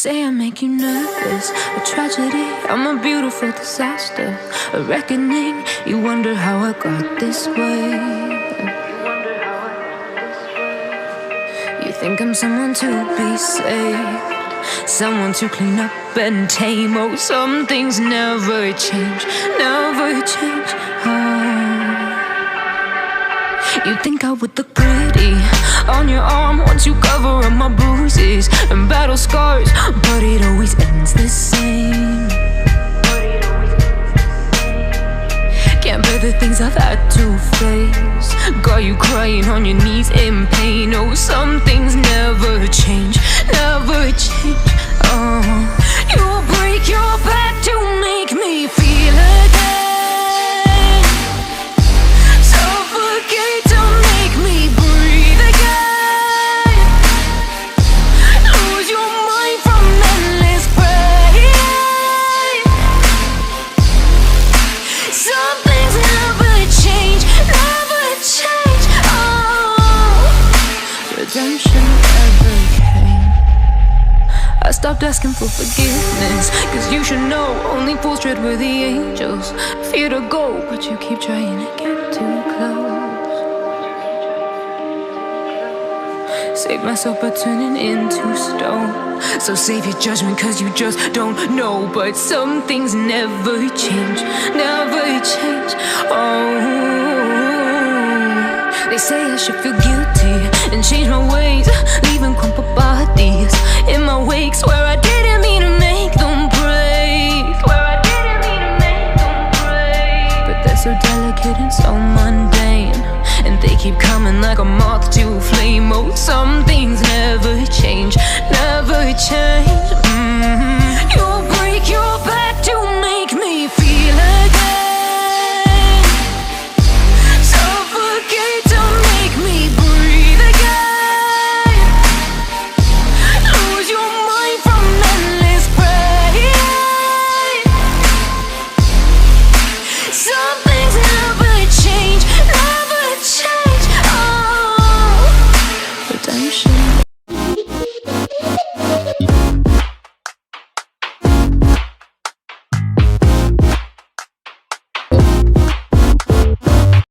say I make you nervous, a tragedy, I'm a beautiful disaster, a reckoning. You wonder how I got this way. You think I'm someone to be saved, someone to clean up and tame. Oh, some things never change, never change. You think I would look pretty on your arm once you cover up my bruises and battle scars, but it always ends the same. Can't bear the things I've had to face, got you crying on your knees in pain. Oh, some things never change, never change. Oh, you'll break your back to make me feel again, suffocate to make me breathe again, lose your mind from endless pain. Some things never change, never change. Oh, redemption never came. I stopped asking for forgiveness, cause you should know only fools tread where the angels fear to go, but you keep trying to get too close. Save myself by turning into stone, so save your judgment cause you just don't know. But some things never change, never change. Oh, they say I should feel guilty and change my ways, leaving crumpled bodies in my wake. Swear I didn't mean to make them break, swear I didn't mean to make them break. But they're so delicate and so mundane, and they keep coming like a moth to a flame. Oh, some things never change, never change. You'll break your back to make me feel again, suffocate to make me breathe again, lose your mind from endless pain. Some things never change, never change. Oh, redemption